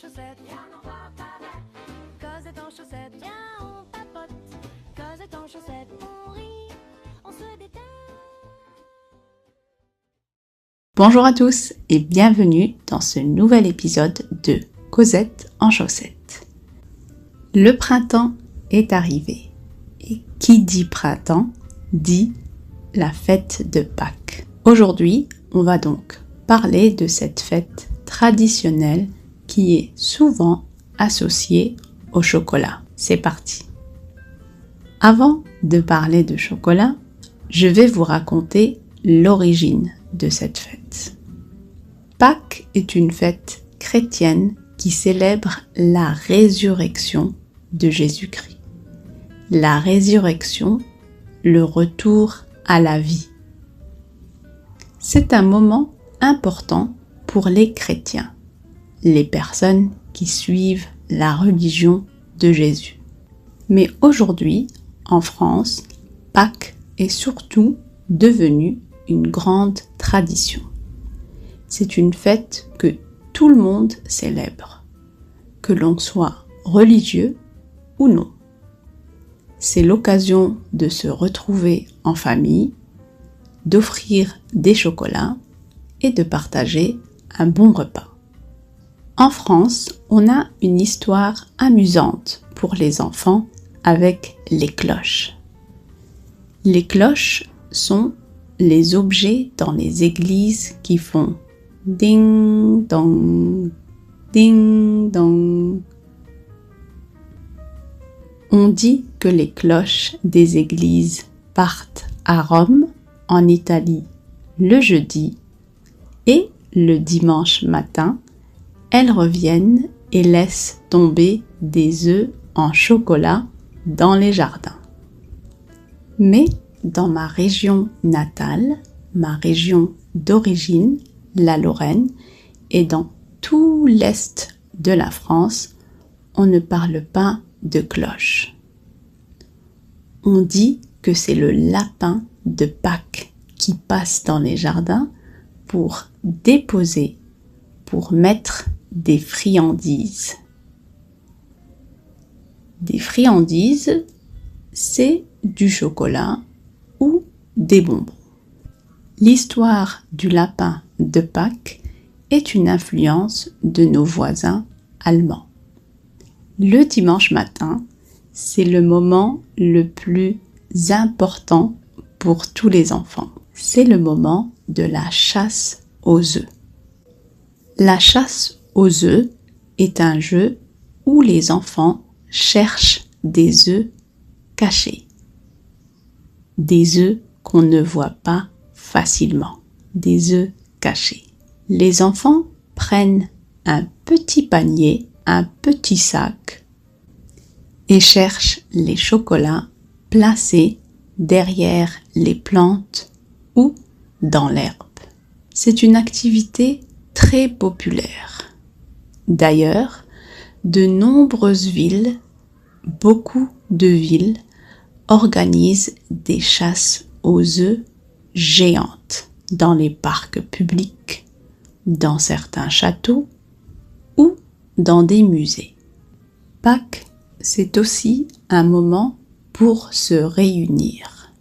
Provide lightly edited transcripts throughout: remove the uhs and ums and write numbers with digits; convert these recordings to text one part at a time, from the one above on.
chaussettes, viens on parle pas vrai. Cosette en chaussettes, viens on papote. Cosette en chaussettes, on rit, on se détend. Bonjour à tous et bienvenue dans ce nouvel épisode de Cosette en chaussettes. Le printemps est arrivé et qui dit printemps dit la fête de Pâques. Aujourd'hui, on va donc parler de cette fête traditionnelle qui est souvent associée au chocolat. C'est parti. Avant de parler de chocolat, je vais vous raconter l'origine de cette fête. Pâques est une fête chrétienne qui célèbre la résurrection de Jésus-Christ. La résurrection, le retour à la vie. C'est un moment important pour les chrétiens, les personnes qui suivent la religion de Jésus. Mais aujourd'hui, en France, Pâques est surtout devenue une grande tradition. C'est une fête que tout le monde célèbre, que l'on soit religieux ou non. C'est l'occasion de se retrouver en famille, d'offrir des chocolats et de partager un bon repas. En France, on a une histoire amusante pour les enfants avec les cloches. Les cloches sont les objets dans les églises qui font ding dong, ding dong. On dit que les cloches des églises partent à Rome, en Italie, le jeudi et le dimanche matin, elles reviennent et laissent tomber des œufs en chocolat dans les jardins. Mais dans ma région natale, ma région d'origine, la Lorraine, et dans tout l'est de la France, on ne parle pas de cloche. On dit que c'est le lapin de Pâques qui passe dans les jardins pour déposer, pour mettre des friandises. Des friandises, c'est du chocolat ou des bonbons. L'histoire du lapin de Pâques est une influence de nos voisins allemands. Le dimanche matin, c'est le moment le plus important pour tous les enfants. C'est le moment de la chasse aux œufs. La chasse aux œufs est un jeu où les enfants cherchent des œufs cachés. Des œufs qu'on ne voit pas facilement. Des œufs cachés. Les enfants prennent un petit panier, un petit sac et cherchent les chocolats placés derrière les plantes ou dans l'herbe. C'est une activité très populaire. D'ailleurs, de nombreuses villes, beaucoup de villes, organisent des chasses aux œufs géantes dans les parcs publics, dans certains châteaux ou dans des musées. Pâques, c'est aussi un moment pour se réunir.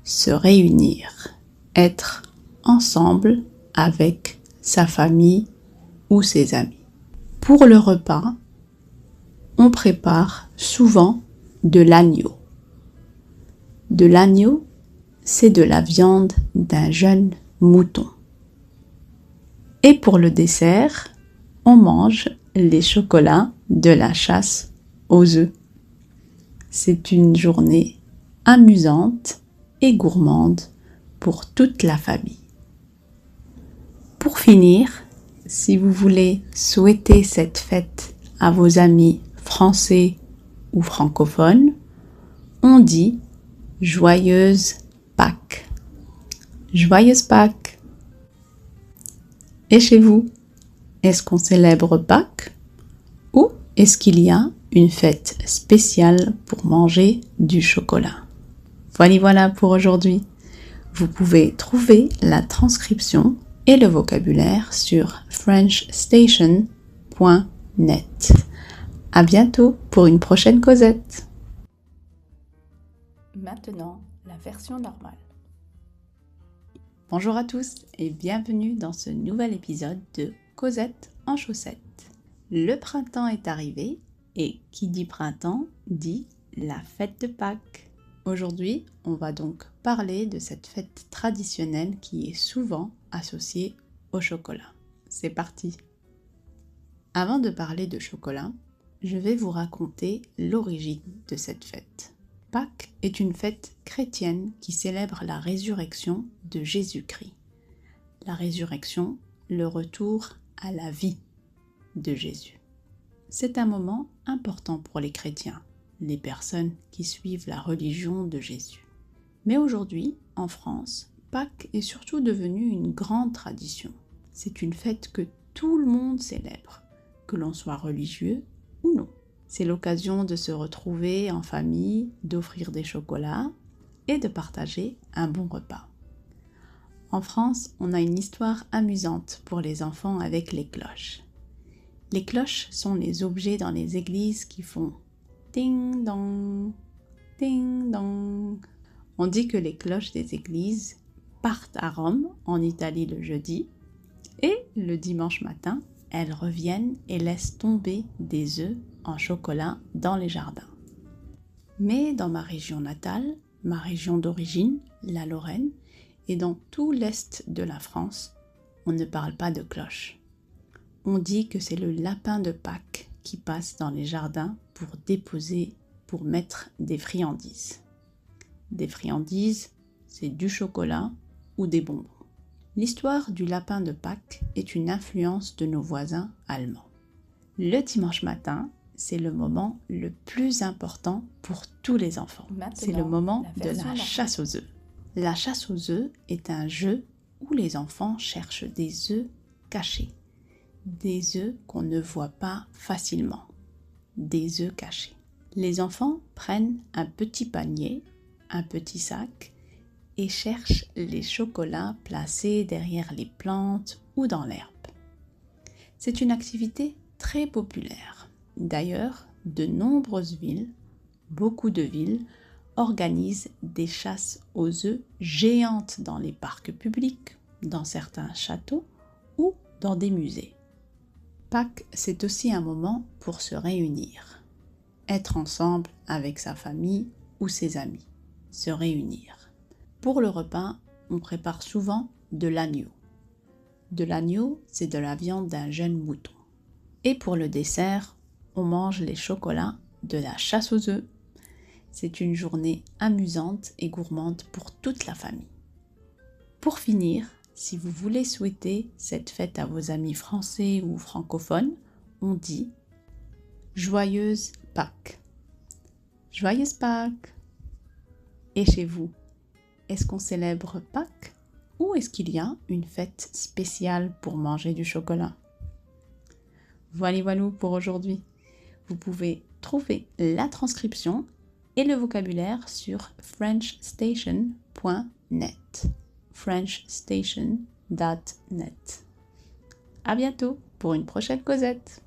Se réunir, être ensemble avec sa famille ou ses amis. Pour le repas, on prépare souvent de l'agneau. De l'agneau, c'est de la viande d'un jeune mouton. Et pour le dessert, on mange les chocolats de la chasse aux œufs. C'est une journée amusante et gourmande pour toute la famille. Pour finir, si vous voulez souhaiter cette fête à vos amis français ou francophones, on dit Joyeuse Pâques. Joyeuse Pâques. Et chez vous, est-ce qu'on célèbre Pâques ou est-ce qu'il y a une fête spéciale pour manger du chocolat? Voilà pour aujourd'hui. Vous pouvez trouver la transcription et le vocabulaire sur frenchstation.com. À bientôt pour une prochaine causette. Maintenant, la version normale. Bonjour à tous et bienvenue dans ce nouvel épisode de Cosette en chaussettes. Le printemps est arrivé et qui dit printemps dit la fête de Pâques. Aujourd'hui, on va donc parler de cette fête traditionnelle qui est souvent associée au chocolat. C'est parti! Avant de parler de chocolat, je vais vous raconter l'origine de cette fête. Pâques est une fête chrétienne qui célèbre la résurrection de Jésus-Christ. La résurrection, le retour à la vie de Jésus. C'est un moment important pour les chrétiens, les personnes qui suivent la religion de Jésus. Mais aujourd'hui, en France, Pâques est surtout devenue une grande tradition. C'est une fête que tout le monde célèbre, que l'on soit religieux ou non. C'est l'occasion de se retrouver en famille, d'offrir des chocolats et de partager un bon repas. En France, on a une histoire amusante pour les enfants avec les cloches. Les cloches sont les objets dans les églises qui font ding dong, ding dong. On dit que les cloches des églises partent à Rome, en Italie le jeudi, et le dimanche matin, elles reviennent et laissent tomber des œufs en chocolat dans les jardins. Mais dans ma région natale, ma région d'origine, la Lorraine, et dans tout l'est de la France, on ne parle pas de cloches. On dit que c'est le lapin de Pâques qui passe dans les jardins pour mettre des friandises. Des friandises, c'est du chocolat ou des bonbons. L'histoire du lapin de Pâques est une influence de nos voisins allemands. Le dimanche matin, c'est le moment le plus important pour tous les enfants. C'est le moment de la chasse aux œufs. La chasse aux œufs est un jeu où les enfants cherchent des œufs cachés. Des œufs qu'on ne voit pas facilement. Des œufs cachés. Les enfants prennent un petit panier, un petit sac et cherchent les chocolats placés derrière les plantes ou dans l'herbe. C'est une activité très populaire. D'ailleurs, de nombreuses villes, beaucoup de villes, organisent des chasses aux œufs géantes dans les parcs publics, dans certains châteaux ou dans des musées. Pâques, c'est aussi un moment pour se réunir, être ensemble avec sa famille ou ses amis, se réunir. Pour le repas, on prépare souvent de l'agneau. De l'agneau, c'est de la viande d'un jeune mouton. Et pour le dessert, on mange les chocolats de la chasse aux œufs. C'est une journée amusante et gourmande pour toute la famille. Pour finir, si vous voulez souhaiter cette fête à vos amis français ou francophones, on dit « Joyeuse Pâques ». Joyeuse Pâques. Et chez vous, est-ce qu'on célèbre Pâques ou est-ce qu'il y a une fête spéciale pour manger du chocolat? Voilà pour aujourd'hui. Vous pouvez trouver la transcription et le vocabulaire sur frenchstation.net. frenchstation.net. À bientôt pour une prochaine causette.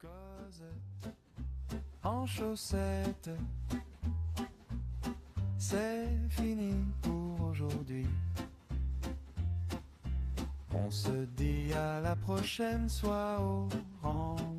Cosette en chaussettes, c'est fini pour aujourd'hui. On se dit à la prochaine, sois au rendez-vous.